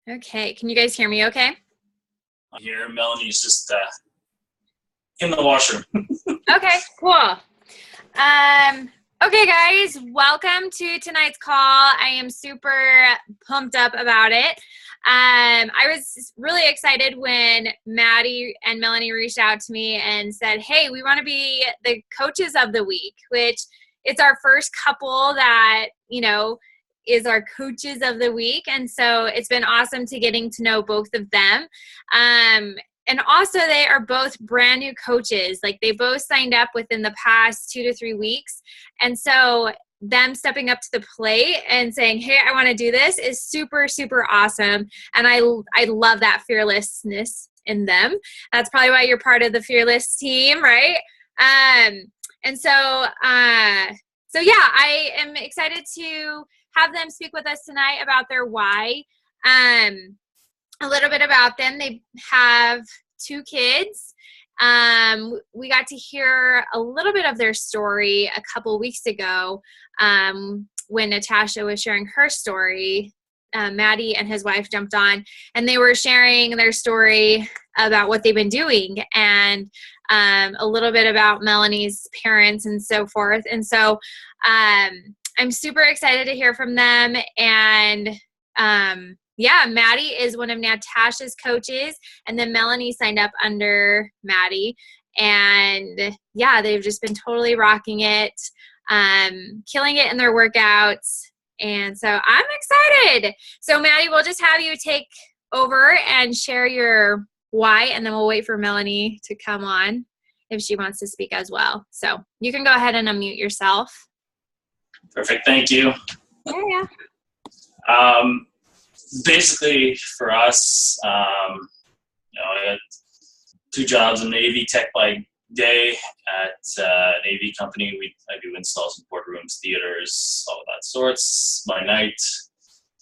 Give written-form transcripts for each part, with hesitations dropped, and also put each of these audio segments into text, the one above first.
Okay, can you guys hear me okay? Here, Melanie's just in the washroom. Okay, cool. Okay, guys, welcome to tonight's call. I am super pumped up about it. I was really excited when Maddie and Melanie reached out to me and said, hey, we want to be the coaches of the week, which it's our first couple that, is our coaches of the week. And so it's been awesome to getting to know both of them. And also they are both brand new coaches. Like they both signed up within the past 2 to 3 weeks. And so them stepping up to the plate and saying, hey, I want to do this is super, super awesome. And I love that fearlessness in them. That's probably why you're part of the Fearless team, right? And so yeah, I am excited to have them speak with us tonight about their why. A little bit about them. They have 2 kids. We got to hear a little bit of their story a couple weeks ago when Natasha was sharing her story. Maddie and his wife jumped on, and they were sharing their story about what they've been doing and a little bit about Melanie's parents and so forth. And so I'm super excited to hear from them. And yeah, Maddie is one of Natasha's coaches, and then Melanie signed up under Maddie. And yeah, they've just been totally rocking it, killing it in their workouts. And so I'm excited. So Maddie, we'll just have you take over and share your why, and then we'll wait for Melanie to come on if she wants to speak as well. So you can go ahead and unmute yourself. Perfect. Thank you. Yeah. Basically, for us, I had 2 jobs in the AV tech by day at an AV company. I do installs in boardrooms, theaters, all of that sorts. By night,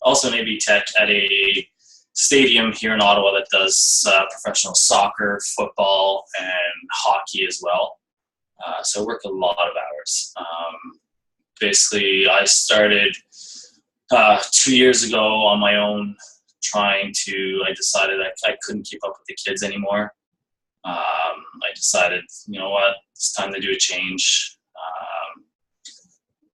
also an AV tech at a stadium here in Ottawa that does professional soccer, football, and hockey as well. So I work a lot of hours. Basically, I started 2 years ago on my own, I decided I couldn't keep up with the kids anymore. I decided, you know what, it's time to do a change.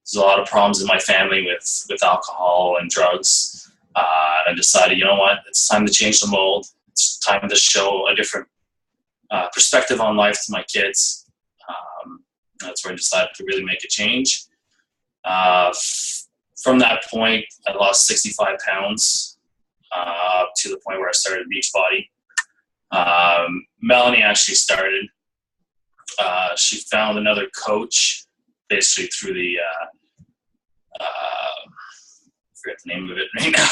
There's a lot of problems in my family with alcohol and drugs. I decided, you know what, it's time to change the mold. It's time to show a different perspective on life to my kids. That's where I decided to really make a change. From that point, I lost 65 pounds to the point where I started Beachbody. Melanie actually started. She found another coach basically through the, I forget the name of it right now.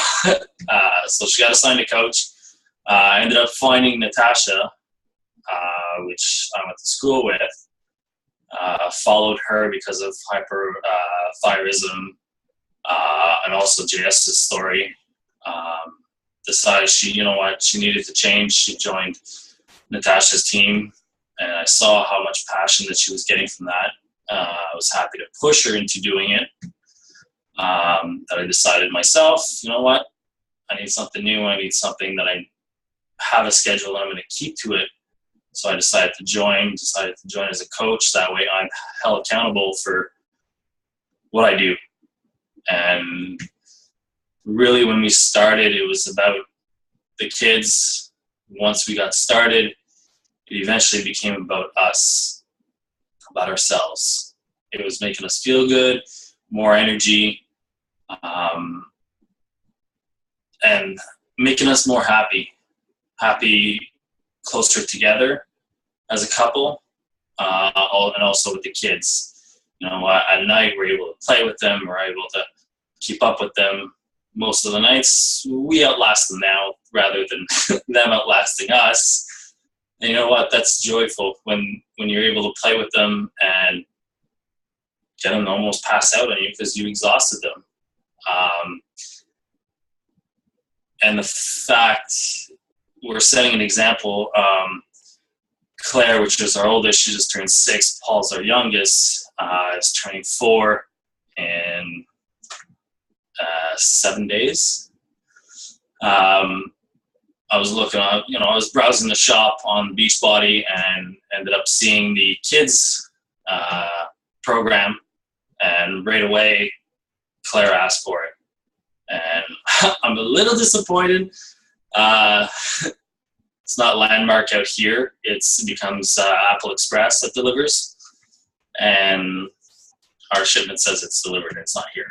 So she got assigned a coach. I ended up finding Natasha, which I went to school with. Followed her because of hyperthyroidism. And also JS's story. Decided she needed to change. She joined Natasha's team, and I saw how much passion that she was getting from that. I was happy to push her into doing it. That I decided myself, you know what, I need something new. I need something that I have a schedule and I'm going to keep to it. So I decided to join as a coach. That way I'm held accountable for what I do. And really when we started, it was about the kids. Once we got started, it eventually became about us, about ourselves. It was making us feel good, more energy, and making us more happy, closer together as a couple, and also with the kids. At night we're able to play with them, we're able to keep up with them. Most of the nights we outlast them now rather than them outlasting us. And you know what? That's joyful when you're able to play with them and get them to almost pass out on you because you exhausted them. And the fact we're setting an example. Claire, which is our oldest, she just turned 6. Paul's our youngest, is turning 4 in 7 days. I was looking on, I was browsing the shop on Beachbody and ended up seeing the kids program, and right away Claire asked for it, and I'm a little disappointed. It's not Landmark out here. It becomes Apple Express that delivers, and our shipment says it's delivered. It's not here.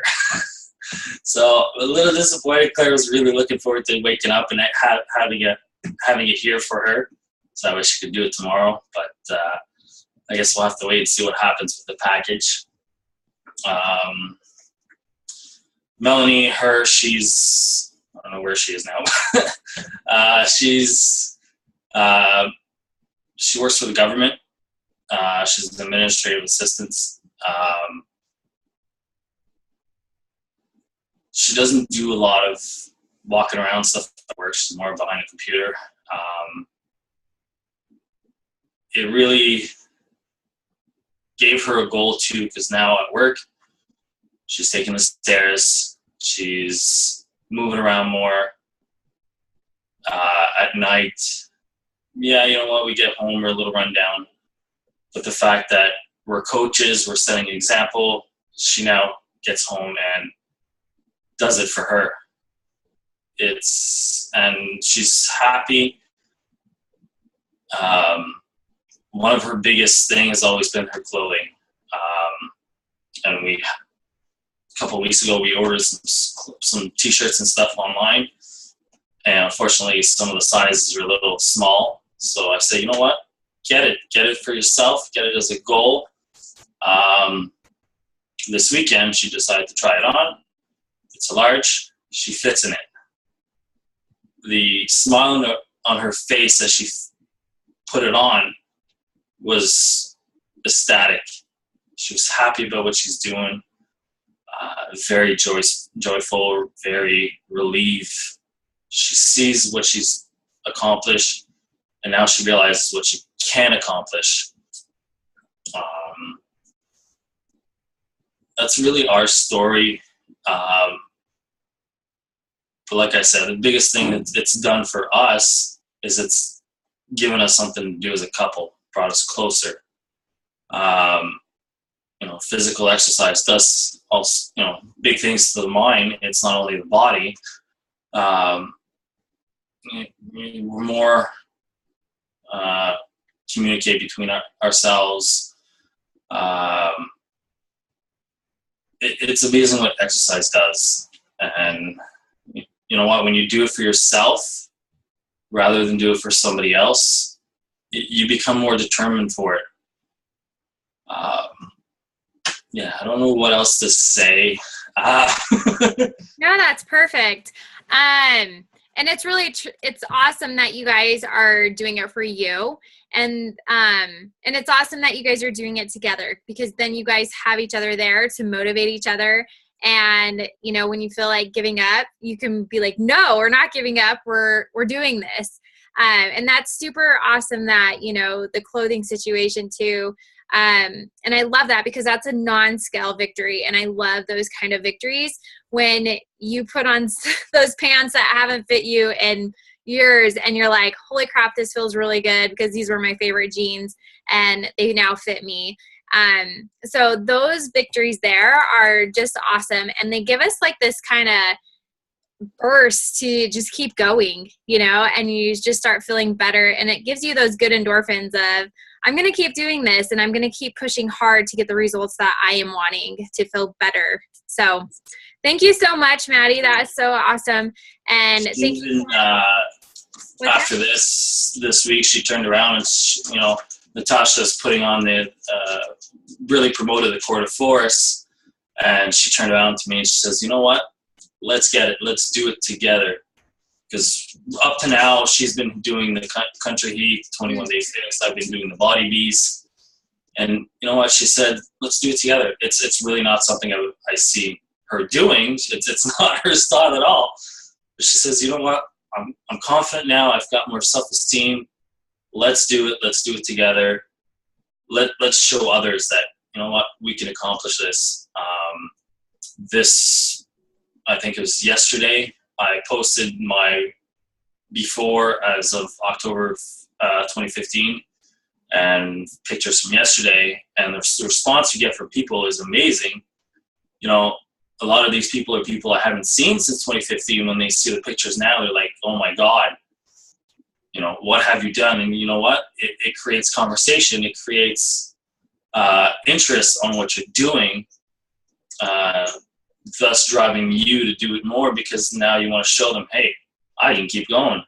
So a little disappointed. Claire was really looking forward to waking up and having it here for her. So I wish she could do it tomorrow, but I guess we'll have to wait and see what happens with the package. Melanie, she's, I don't know where she is now. She works for the government. She's an administrative assistant. She doesn't do a lot of walking around stuff at work. She's more behind a computer. It really gave her a goal too, because now at work, she's taking the stairs. She's moving around more. At night, yeah, you know what? We get home, we're a little run down. But the fact that we're coaches, we're setting an example, she now gets home and does it for her. And she's happy. One of her biggest things has always been her clothing. And a couple of weeks ago, we ordered some t-shirts and stuff online. And unfortunately, some of the sizes are a little small. So I said, you know what? Get it for yourself. Get it as a goal. This weekend, she decided to try it on. It's a large. She fits in it. The smile on her face as she put it on was ecstatic. She was happy about what she's doing. Very joyful, very relieved. She sees what she's accomplished, and now she realizes what she can accomplish. That's really our story. But like I said, the biggest thing that it's done for us is it's given us something to do as a couple, brought us closer. Physical exercise does also, big things to the mind. It's not only the body. We're more communicate between ourselves. It's amazing what exercise does. And you know what, when you do it for yourself rather than do it for somebody else, you become more determined for it. I don't know what else to say. No, that's perfect. And it's really it's awesome that you guys are doing it for you, and it's awesome that you guys are doing it together, because then you guys have each other there to motivate each other. And when you feel like giving up, you can be like, no, we're not giving up, we're doing this. And that's super awesome that the clothing situation too. And I love that, because that's a non-scale victory. And I love those kind of victories when you put on those pants that haven't fit you in years and you're like, holy crap, this feels really good, because these were my favorite jeans and they now fit me. So those victories there are just awesome. And they give us like this kind of burst to just keep going, and you just start feeling better. And it gives you those good endorphins of, I'm going to keep doing this, and I'm going to keep pushing hard to get the results that I am wanting to feel better. So thank you so much, Maddie. That is so awesome. And thank you. After this week, she turned around and, Natasha's putting on really promoted the Court of Force. And she turned around to me and she says, you know what? Let's get it. Let's do it together. Because up to now, she's been doing the country heat, 21 Day Fix. I've been doing the body beast. And you know what? She said, let's do it together. It's really not something I see her doing. It's not her style at all. But she says, you know what? I'm confident now. I've got more self-esteem. Let's do it. Let's do it together. Let's show others that, you know what, we can accomplish this. I think it was yesterday, I posted my before as of October 2015 and pictures from yesterday, and the response you get from people is amazing. You know, a lot of these people are people I haven't seen since 2015. When they see the pictures now, they're like, oh my God, you know, what have you done? And you know what? It creates conversation. It creates interest on what you're doing, thus driving you to do it more, because now you want to show them, hey, I can keep going.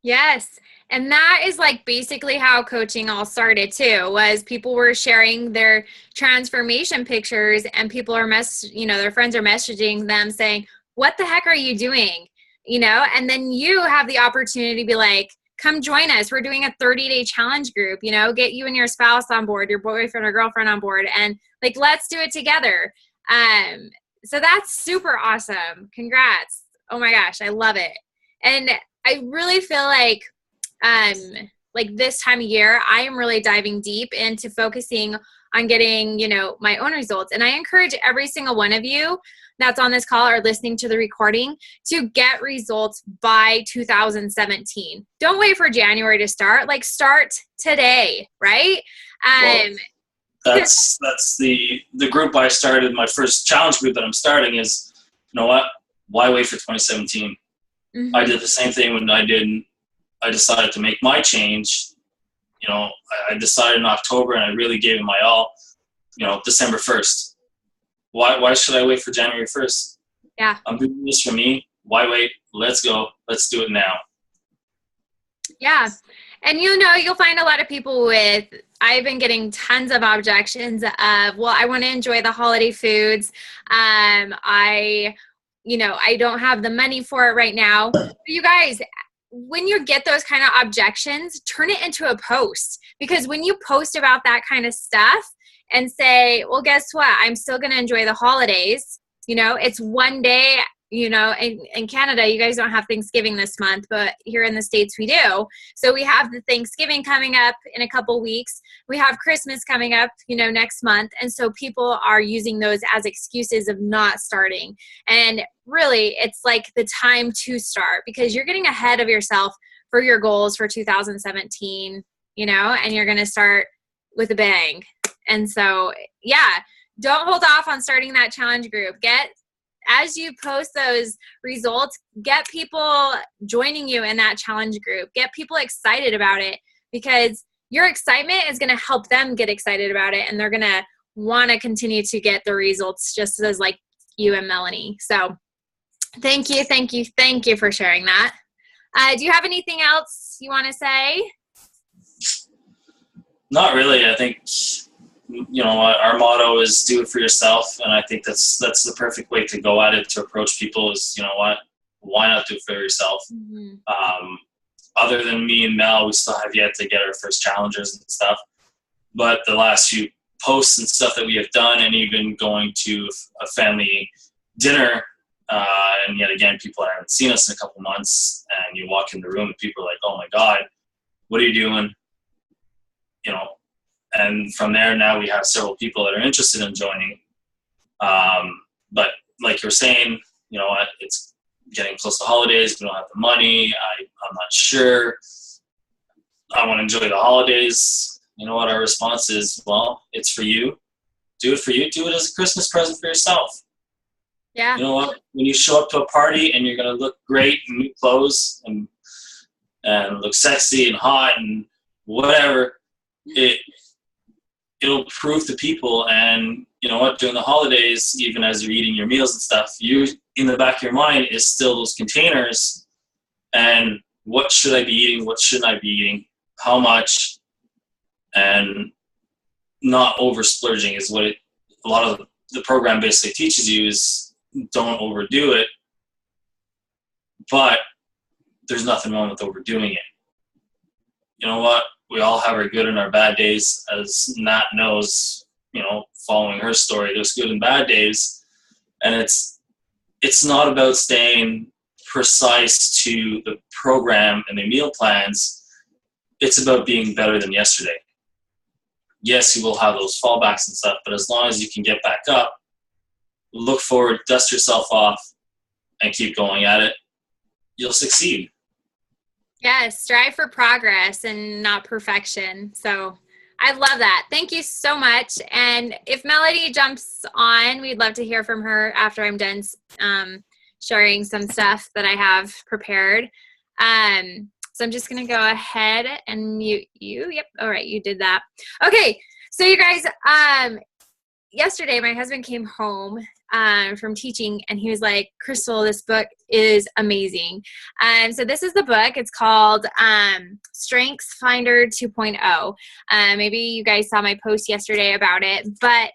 Yes. And that is like basically how coaching all started too, was people were sharing their transformation pictures, and people are their friends are messaging them saying, what the heck are you doing? You know, and then you have the opportunity to be like, come join us. We're doing a 30-day challenge group, you know, get you and your spouse on board, your boyfriend or girlfriend on board, and like, let's do it together. So that's super awesome. Congrats. Oh my gosh. I love it. And I really feel like this time of year, I am really diving deep into focusing on getting, you know, my own results. And I encourage every single one of you that's on this call or listening to the recording to get results by 2017. Don't wait for January to start. Like, start today, right? Well, that's the group I started. My first challenge group that I'm starting is, you know what? Why wait for 2017? Mm-hmm. I did the same thing when I decided to make my change. You know, I decided in October, and I really gave it my all, you know, December 1st. Why should I wait for January 1st? Yeah. I'm doing this for me. Why wait? Let's go. Let's do it now. Yeah. And you know, you'll find a lot of people I've been getting tons of objections of, well, I want to enjoy the holiday foods. I don't have the money for it right now. But you guys, when you get those kind of objections, turn it into a post, because when you post about that kind of stuff and say, well, guess what? I'm still going to enjoy the holidays. You know, it's one day, you know, in Canada, you guys don't have Thanksgiving this month, but here in the States we do. So we have the Thanksgiving coming up in a couple weeks. We have Christmas coming up, you know, next month. And so people are using those as excuses of not starting. And really, it's like the time to start, because you're getting ahead of yourself for your goals for 2017, you know, and you're going to start with a bang. And so, yeah, don't hold off on starting that challenge group. As you post those results, get people joining you in that challenge group. Get people excited about it, because your excitement is going to help them get excited about it, and they're going to want to continue to get the results just as like you and Melanie. So thank you for sharing that. Do you have anything else you want to say? Not really. I think, you know, our motto is do it for yourself, and I think that's the perfect way to go at it, to approach people is, you know what, why not do it for yourself? Mm-hmm. Other than me and Mel, we still have yet to get our first challengers and stuff, but the last few posts and stuff that we have done, and even going to a family dinner, and yet again, people haven't seen us in a couple months, and you walk in the room and people are like, oh my God, what are you doing? You know, and from there, now we have several people that are interested in joining. But like you're saying, you know, it's getting close to holidays. We don't have the money. I'm not sure. I want to enjoy the holidays. You know what? Our response is, well, it's for you. Do it for you. Do it as a Christmas present for yourself. Yeah. You know what? When you show up to a party and you're going to look great in new clothes and look sexy and hot and whatever, it'll prove to people. And you know what, during the holidays, even as you're eating your meals and stuff, you, in the back of your mind, is still those containers, and what should I be eating, what shouldn't I be eating, how much, and not over splurging is what a lot of the program basically teaches you, is don't overdo it. But there's nothing wrong with overdoing it. You know what? We all have our good and our bad days, as Nat knows, you know, following her story, there's good and bad days. And it's not about staying precise to the program and the meal plans. It's about being better than yesterday. Yes, you will have those fallbacks and stuff, but as long as you can get back up, look forward, dust yourself off, and keep going at it, you'll succeed. Yes, strive for progress and not perfection. So I love that. Thank you so much. And if Melody jumps on, we'd love to hear from her after I'm done sharing some stuff that I have prepared. So I'm just going to go ahead and mute you. Yep. All right. You did that. Okay. So you guys, yesterday my husband came home from teaching, and he was like, Crystal, this book is amazing. So this is the book. It's called Strengths Finder 2.0. Maybe you guys saw my post yesterday about it, but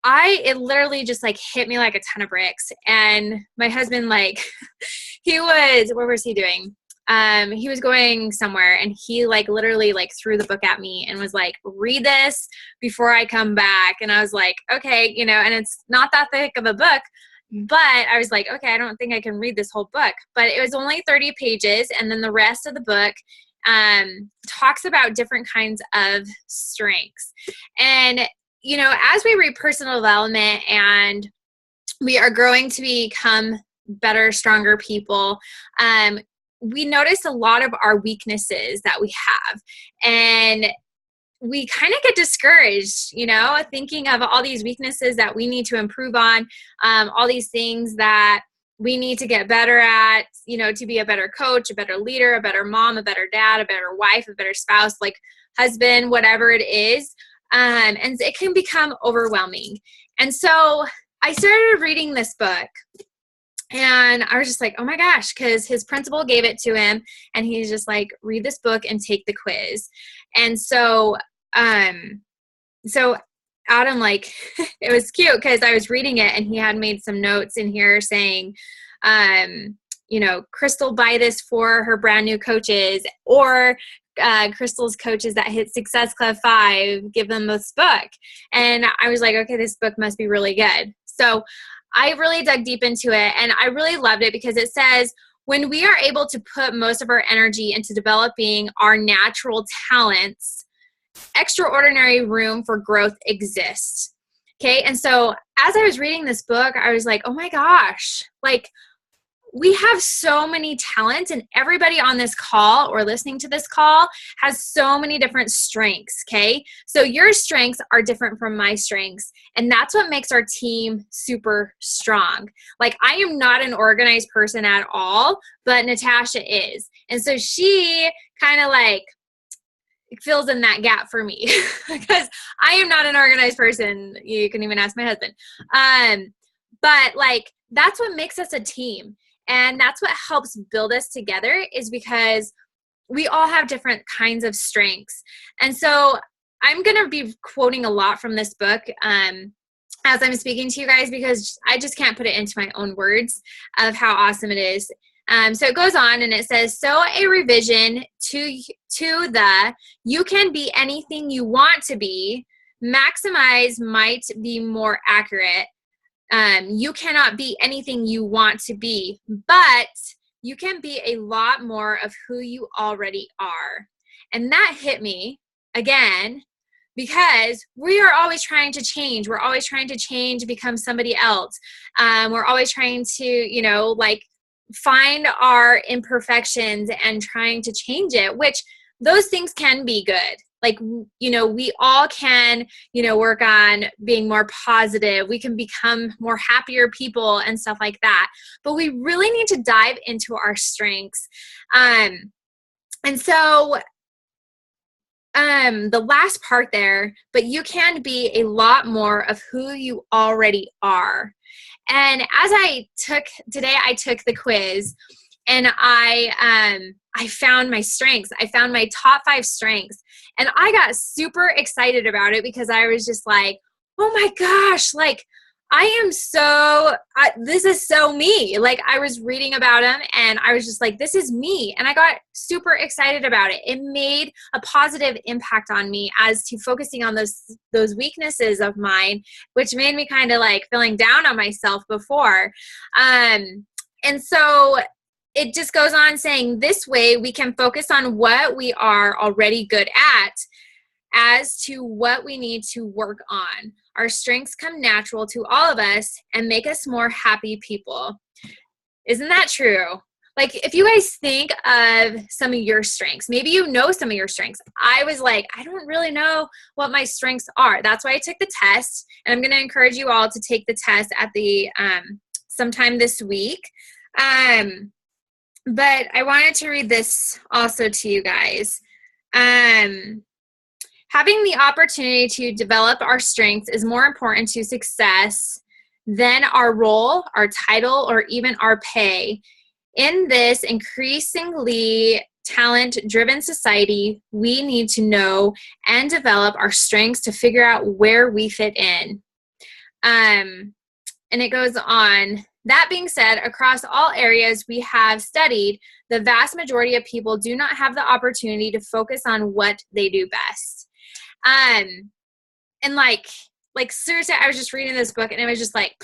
it literally just like hit me like a ton of bricks. And my husband, like, what was he doing? He was going somewhere, and he like literally like threw the book at me and was like, read this before I come back. And I was like, okay, and it's not that thick of a book, but I was like, okay, I don't think I can read this whole book. But it was only 30 pages. And then the rest of the book talks about different kinds of strengths. And, as we read personal development and we are growing to become better, stronger people, we notice a lot of our weaknesses that we have, and we kind of get discouraged, thinking of all these weaknesses that we need to improve on, all these things that we need to get better at, to be a better coach, a better leader, a better mom, a better dad, a better wife, a better spouse, like husband, whatever it is. And it can become overwhelming. And so I started reading this book. And I was just like, oh my gosh, because his principal gave it to him, and he's just like, read this book and take the quiz. And so Adam, like, it was cute because I was reading it, and he had made some notes in here saying, Crystal, buy this for her brand new coaches, or Crystal's coaches that hit Success Club 5, give them this book. And I was like, okay, this book must be really good. So I really dug deep into it, and I really loved it because it says, when we are able to put most of our energy into developing our natural talents, extraordinary room for growth exists. Okay. And so as I was reading this book, I was like, oh my gosh, like, we have so many talents, and everybody on this call or listening to this call has so many different strengths. Okay. So your strengths are different from my strengths. And that's what makes our team super strong. Like, I am not an organized person at all, but Natasha is. And so she kind of like fills in that gap for me because I am not an organized person. You can even ask my husband. But like, that's what makes us a team. And that's what helps build us together, is because we all have different kinds of strengths. And so I'm going to be quoting a lot from this book as I'm speaking to you guys, because I just can't put it into my own words of how awesome it is. So it goes on and it says, so a revision to the you can be anything you want to be, maximize might be more accurate. You cannot be anything you want to be, but you can be a lot more of who you already are. And that hit me again, because we are always trying to change. We're always trying to change, become somebody else. We're always trying to, like, find our imperfections and trying to change it, which those things can be good. Like, we all can, work on being more positive. We can become more happier people and stuff like that. But we really need to dive into our strengths. And so the last part there, but you can be a lot more of who you already are. And as I took the quiz, and I found my strengths. I found my top 5 strengths, and I got super excited about it because I was just like, oh my gosh, like, this is so me. Like, I was reading about them, and I was just like, this is me. And I got super excited about it. It made a positive impact on me as to focusing on those weaknesses of mine, which made me kind of like feeling down on myself before. And so it just goes on saying, this way we can focus on what we are already good at as to what we need to work on. Our strengths come natural to all of us and make us more happy people. Isn't that true? Like, if you guys think of some of your strengths, maybe you know some of your strengths. I was like, I don't really know what my strengths are. That's why I took the test, and I'm going to encourage you all to take the test at the sometime this week. But I wanted to read this also to you guys. Having the opportunity to develop our strengths is more important to success than our role, our title, or even our pay. In this increasingly talent-driven society, we need to know and develop our strengths to figure out where we fit in. And it goes on. That being said, across all areas we have studied, the vast majority of people do not have the opportunity to focus on what they do best. And like seriously, I was just reading this book and it was just like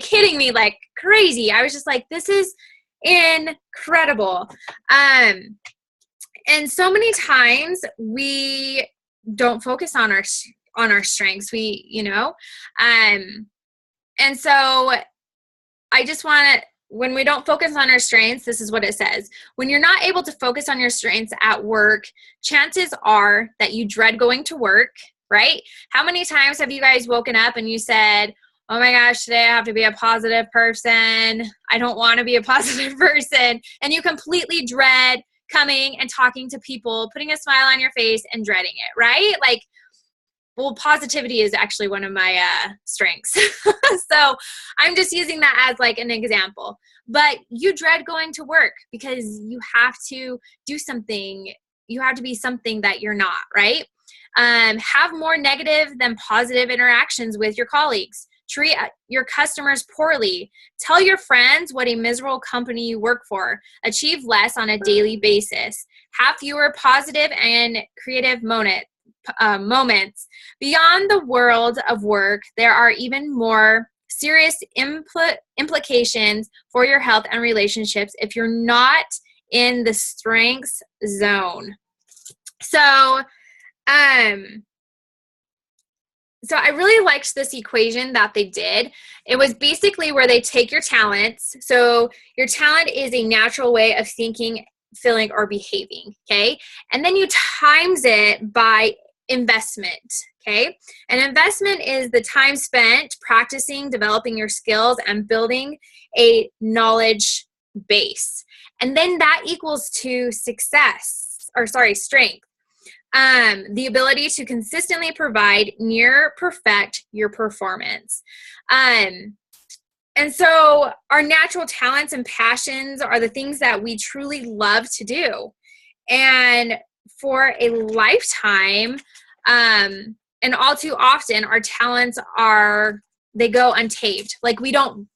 hitting me like crazy. I was just like, this is incredible. And so many times we don't focus on our strengths. And so I just want to, when we don't focus on our strengths, this is what it says. When you're not able to focus on your strengths at work, chances are that you dread going to work, right? How many times have you guys woken up and you said, oh my gosh, today I have to be a positive person. I don't want to be a positive person. And you completely dread coming and talking to people, putting a smile on your face and dreading it, right? Like, well, positivity is actually one of my strengths. So I'm just using that as like an example. But you dread going to work because you have to do something. You have to be something that you're not, right? Have more negative than positive interactions with your colleagues. Treat your customers poorly. Tell your friends what a miserable company you work for. Achieve less on a daily basis. Have fewer positive and creative moments. Beyond the world of work, there are even more serious implications for your health and relationships if you're not in the strengths zone. So I really liked this equation that they did. It was basically where they take your talents. So your talent is a natural way of thinking, feeling, or behaving, okay? And then you times it by investment, okay? An investment is the time spent practicing, developing your skills, and building a knowledge base. And then that equals to strength. The ability to consistently provide near perfect your performance. And so our natural talents and passions are the things that we truly love to do. And for a lifetime, and all too often, our talents they go untaped. Like we don't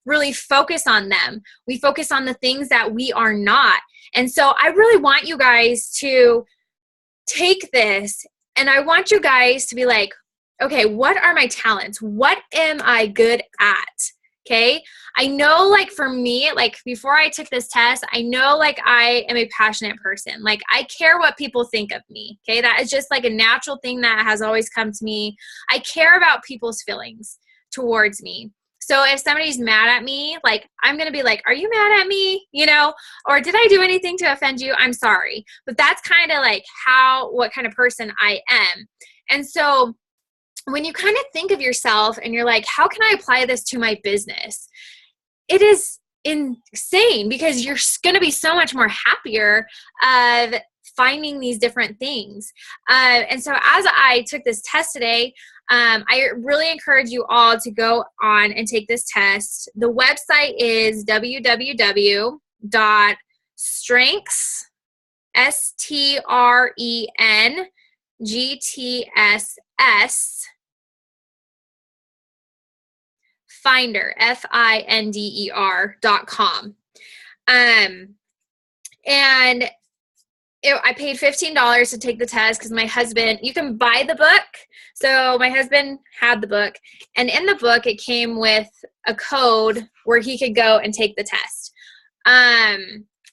really focus on them. We focus on the things that we are not. And so I really want you guys to take this, and I want you guys to be like, okay, what are my talents? What am I good at? Okay. I know, like, for me, like, before I took this test, I know, like, I am a passionate person. Like, I care what people think of me. Okay. That is just like a natural thing that has always come to me. I care about people's feelings towards me. So if somebody's mad at me, like, I'm going to be like, are you mad at me? Or did I do anything to offend you? I'm sorry. But that's kind of like what kind of person I am. And so when you kind of think of yourself and you're like, how can I apply this to my business? It is insane because you're going to be so much more happier of finding these different things. And so as I took this test today, I really encourage you all to go on and take this test. The website is www.strengths, STRENGTSS, Finder, FINDER.com. And I paid $15 to take the test because my husband, you can buy the book. So my husband had the book, and in the book, it came with a code where he could go and take the test.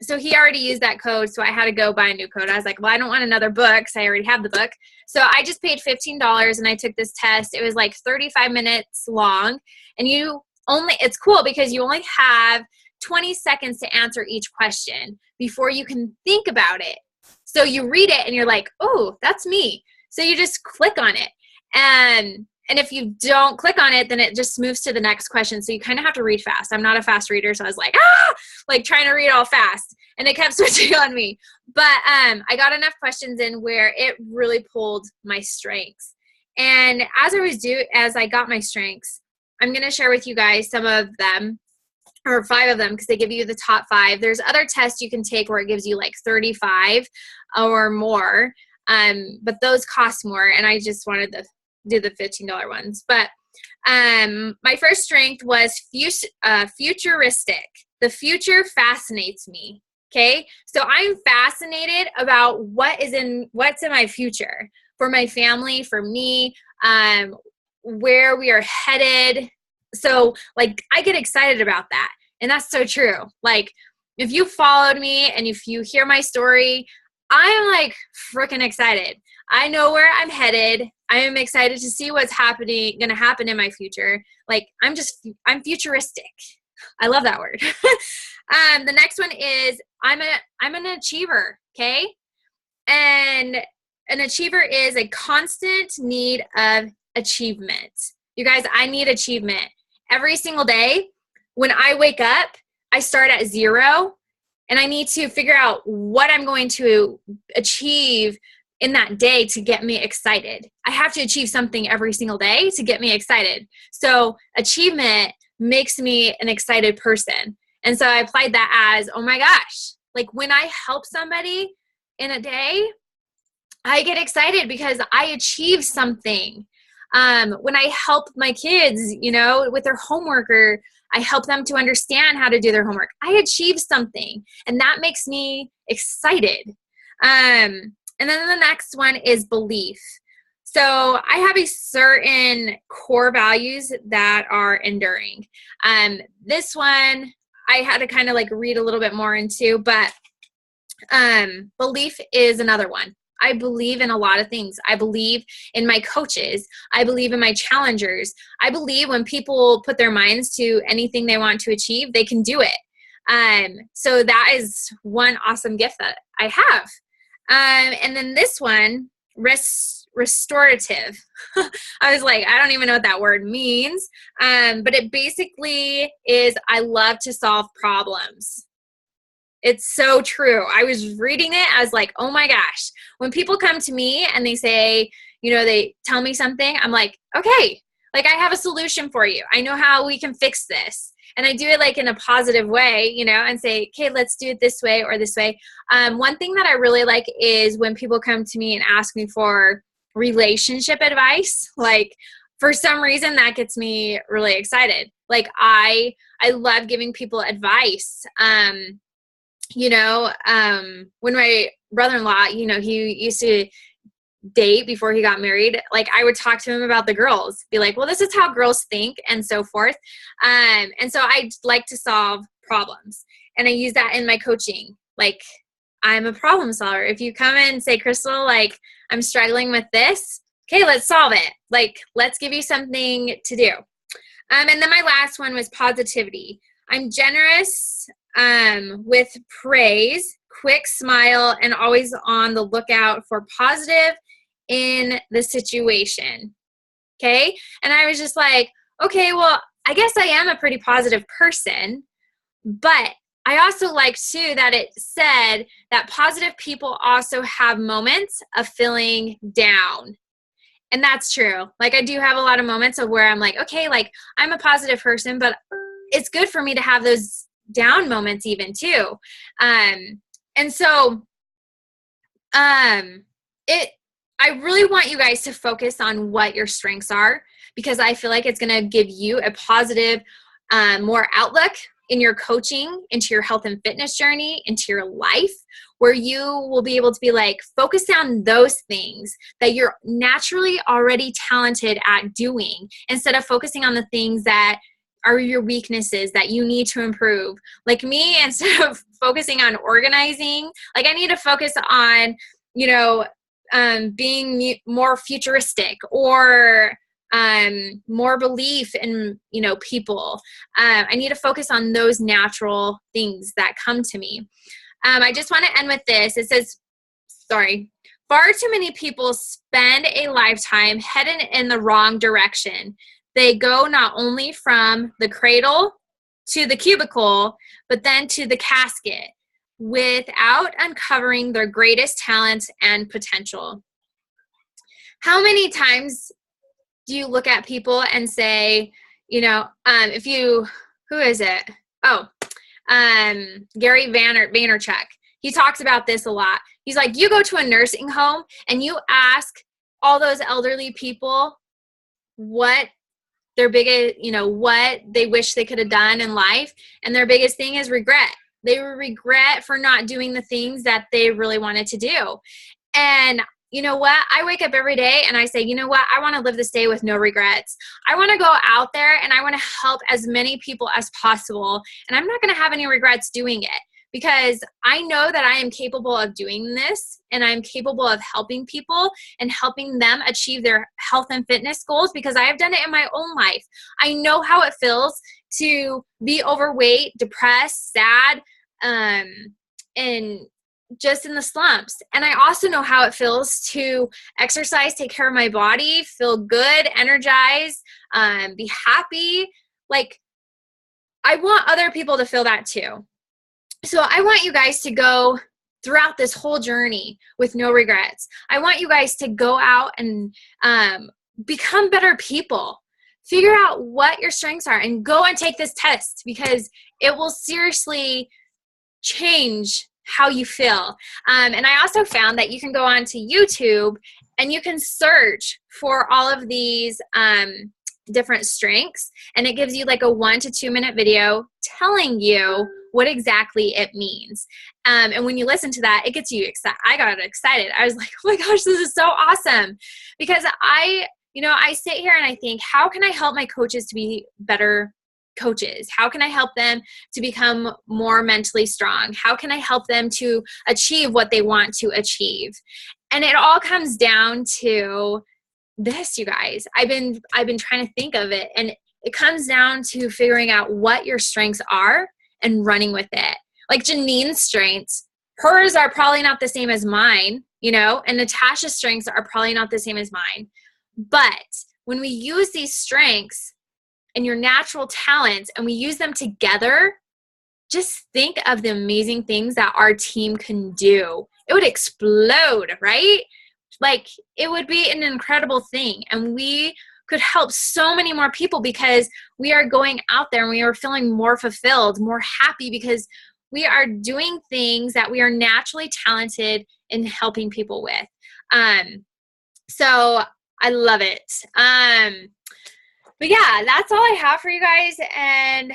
So he already used that code, so I had to go buy a new code. I was like, well, I don't want another book because I already have the book. So I just paid $15 and I took this test. It was like 35 minutes long, and you it's cool because you only have 20 seconds to answer each question before you can think about it. So you read it and you're like, oh, that's me. So you just click on it. And if you don't click on it, then it just moves to the next question. So you kind of have to read fast. I'm not a fast reader. So I was like trying to read all fast, and it kept switching on me. But I got enough questions in where it really pulled my strengths. And as I got my strengths, I'm going to share with you guys some of them, or 5 of them, because they give you the top 5. There's other tests you can take where it gives you like 35 or more. But those cost more, and I just wanted to do the $15 ones. But my first strength was futuristic. The future fascinates me. Okay, so I'm fascinated about what's in my future for my family, for me, where we are headed. So like I get excited about that, and that's so true. Like if you followed me and if you hear my story, I'm like freaking excited. I know where I'm headed. I am excited to see what's going to happen in my future. Like I'm futuristic. I love that word. The next one is I'm an achiever. Okay. And an achiever is a constant need of achievement. You guys, I need achievement every single day. When I wake up, I start at 0, and I need to figure out what I'm going to achieve in that day to get me excited. I have to achieve something every single day to get me excited. So achievement makes me an excited person. And so I applied that as, oh my gosh, like when I help somebody in a day, I get excited because I achieve something. When I help my kids, with their homework, or I help them to understand how to do their homework, I achieve something, and that makes me excited. And then the next one is belief. So I have a certain core values that are enduring. This one I had to kind of like read a little bit more into, but belief is another one. I believe in a lot of things. I believe in my coaches. I believe in my challengers. I believe when people put their minds to anything they want to achieve, they can do it. So that is one awesome gift that I have. And then this one, restorative. I was like, I don't even know what that word means. But it basically is, I love to solve problems. It's so true. I was reading it as like, oh my gosh, when people come to me and they say, they tell me something, I'm like, okay, like I have a solution for you. I know how we can fix this. And I do it like in a positive way, and say, okay, let's do it this way or this way. One thing that I really like is when people come to me and ask me for relationship advice. Like for some reason that gets me really excited. Like I love giving people advice. When my brother-in-law, he used to date before he got married, like I would talk to him about the girls, be like, well, this is how girls think, and so forth. And so I like to solve problems, and I use that in my coaching. Like I'm a problem solver. If you come in and say, Crystal, like I'm struggling with this, okay, let's solve it. Like let's give you something to do. And then my last one was positivity. I'm generous with praise, quick smile, and always on the lookout for positive in the situation. Okay. And I was just like, okay, well, I guess I am a pretty positive person, but I also like too that it said that positive people also have moments of feeling down. And that's true. Like I do have a lot of moments of where I'm like, okay, like I'm a positive person, but it's good for me to have those down moments even too. And so I really want you guys to focus on what your strengths are, because I feel like it's going to give you a positive, more outlook in your coaching, into your health and fitness journey, into your life, where you will be able to be like, focus on those things that you're naturally already talented at doing, instead of focusing on the things that are your weaknesses that you need to improve. Like me, instead of focusing on organizing, like I need to focus on, being more futuristic, or more belief in, people. I need to focus on those natural things that come to me. I just want to end with this. It says, far too many people spend a lifetime headed in the wrong direction. They go not only from the cradle to the cubicle, but then to the casket without uncovering their greatest talents and potential. How many times do you look at people and say, who is it? Oh, Gary Vaynerchuk. He talks about this a lot. He's like, you go to a nursing home and you ask all those elderly people what their biggest, what they wish they could have done in life. And their biggest thing is regret. They regret for not doing the things that they really wanted to do. And you know what? I wake up every day and I say, you know what? I want to live this day with no regrets. I want to go out there and I want to help as many people as possible. And I'm not going to have any regrets doing it because I know that I am capable of doing this and I'm capable of helping people and helping them achieve their health and fitness goals because I have done it in my own life. I know how it feels to be overweight, depressed, sad, and just in the slumps. And I also know how it feels to exercise, take care of my body, feel good, energized, be happy. Like, I want other people to feel that too. So I want you guys to go throughout this whole journey with no regrets. I want you guys to go out and become better people. Figure out what your strengths are and go and take this test because it will seriously change how you feel. And I also found that you can go onto YouTube and you can search for all of these different strengths, and it gives you like a 1 to 2 minute video telling you what exactly it means. And when you listen to that, it gets you excited. I got excited. I was like, oh my gosh, this is so awesome. Because I sit here and I think, how can I help my coaches to be better coaches? How can I help them to become more mentally strong? How can I help them to achieve what they want to achieve? And it all comes down to this, you guys. I've been trying to think of it, and it comes down to figuring out what your strengths are and running with it. Like Janine's strengths, hers are probably not the same as mine, and Natasha's strengths are probably not the same as mine. But when we use these strengths and your natural talents and we use them together, just think of the amazing things that our team can do. It would explode, right? Like, it would be an incredible thing. And we could help so many more people because we are going out there and we are feeling more fulfilled, more happy because we are doing things that we are naturally talented in helping people with. So I love it. But yeah, that's all I have for you guys. And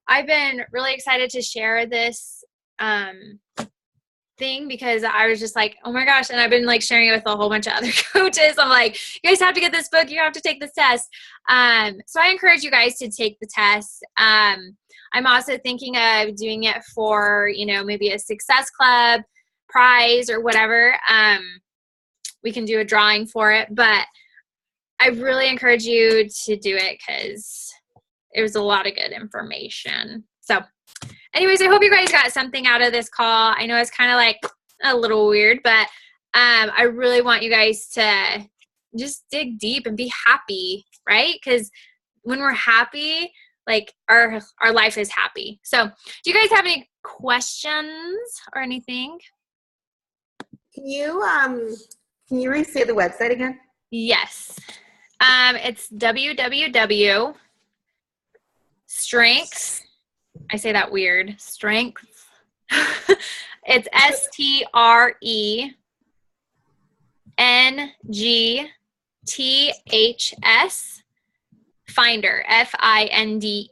I've been really excited to share this thing because I was just like, oh my gosh. And I've been like sharing it with a whole bunch of other coaches. I'm like, you guys have to get this book. You have to take this test. So I encourage you guys to take the test. I'm also thinking of doing it for, maybe a Success Club prize or whatever. We can do a drawing for it, but I really encourage you to do it because it was a lot of good information. So anyways, I hope you guys got something out of this call. I know it's kind of like a little weird, but I really want you guys to just dig deep and be happy, right? Because when we're happy, like our life is happy. So do you guys have any questions or anything? Can you restate the website again? Yes. It's www.strengths. I say that weird. Strengths. It's STRENGTHS Finder FINDER.com.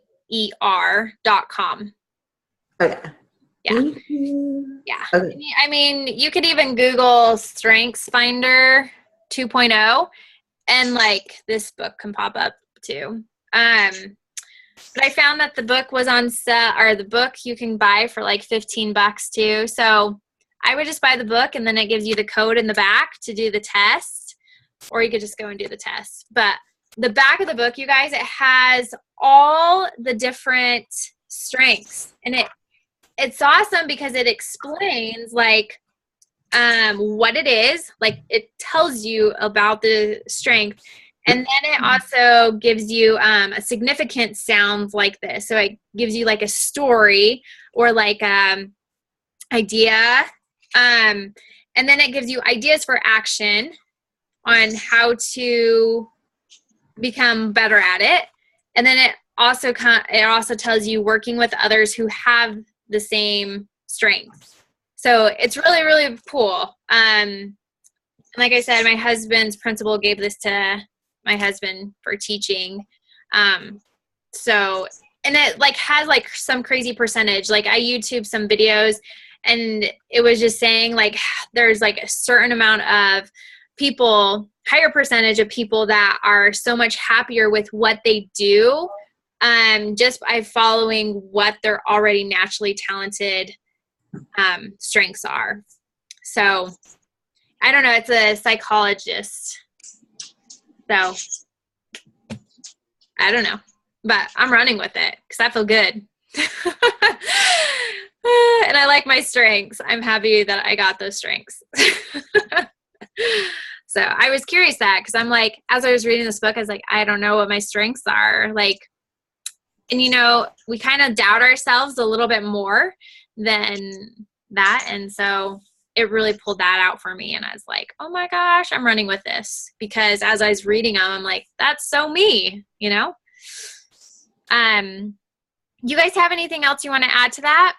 Okay. Yeah. Yeah. Okay. I mean, you could even Google Strengths Finder 2.0 and like this book can pop up too. But I found that the book was on sale, or the book you can buy for like $15 too. So I would just buy the book and then it gives you the code in the back to do the test, or you could just go and do the test. But the back of the book, you guys, it has all the different strengths, and it's awesome because it explains like what it is, like it tells you about the strength, and then it also gives you a significant sounds like this. So it gives you like a story or like idea, and then it gives you ideas for action on how to become better at it. And then it also tells you working with others who have the same strengths. So it's really, really cool. Like I said, my husband's principal gave this to my husband for teaching. So, and it like has like some crazy percentage. Like I YouTube some videos, and it was just saying like there's like a certain amount of people, higher percentage of people that are so much happier with what they do, just by following what their already naturally talented strengths are. So I don't know, it's a psychologist. So I don't know, but I'm running with it because I feel good. And I like my strengths. I'm happy that I got those strengths. So I was curious that, because I'm like, as I was reading this book, I was like, I don't know what my strengths are. Like, and you know, we kind of doubt ourselves a little bit more than that. And so it really pulled that out for me. And I was like, oh my gosh, I'm running with this. Because as I was reading them, I'm like, that's so me, you know? You guys have anything else you want to add to that?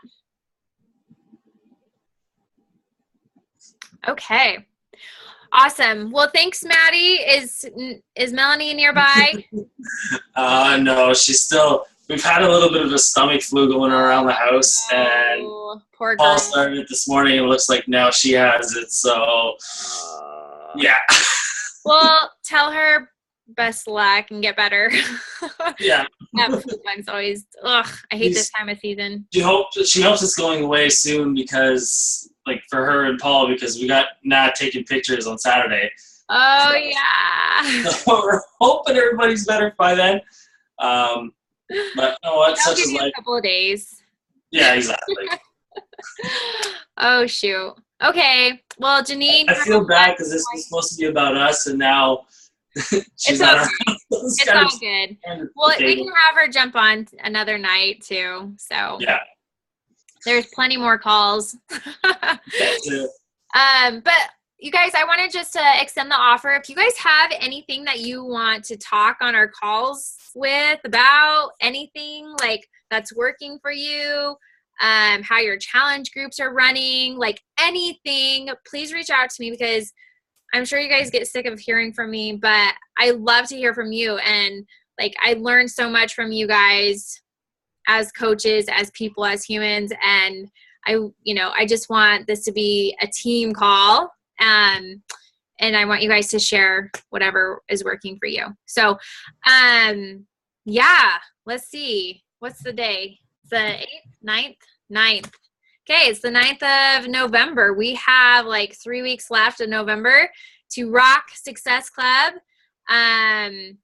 Okay. Awesome. Well, thanks, Maddie. Is Melanie nearby? No, she's still. We've had a little bit of a stomach flu going around the house, and poor girl. Paul started it this morning. It looks like now she has it. So, yeah. Well, tell her best luck and get better. Yeah. That flu bug's always. Ugh, I hate this time of season. She hopes it's going away soon because, like, for her and Paul, because we got Nat taking pictures on Saturday. Oh yeah. So we're hoping everybody's better by then. But you know what? That'll Such give is you life. a couple of days. Yeah, exactly. Oh shoot. Okay. Well, Janine. I feel bad because this was supposed to be about us, and now she's not around. It's all good. Well, we can have her jump on another night too. So yeah, there's plenty more calls. that's it. But you guys, I wanted just to extend the offer. If you guys have anything that you want to talk on our calls with about anything like that's working for you, how your challenge groups are running, like anything, please reach out to me, because I'm sure you guys get sick of hearing from me, but I love to hear from you. And like, I learned so much from you guys as coaches, as people, as humans. And I just want this to be a team call. And I want you guys to share whatever is working for you. So, yeah, let's see. What's the day? The 8th, 9th. Okay, it's the 9th of November. We have like 3 weeks left of November to rock Success Club. And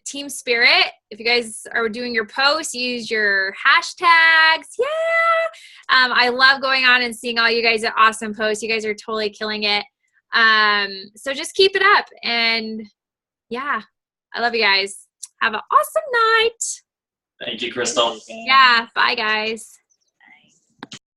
Team Spirit, if you guys are doing your posts, use your hashtags. Yeah. I love going on and seeing all you guys at awesome posts. You guys are totally killing it. So just keep it up. And yeah, I love you guys. Have an awesome night. Thank you, Crystal. Yeah. Bye, guys.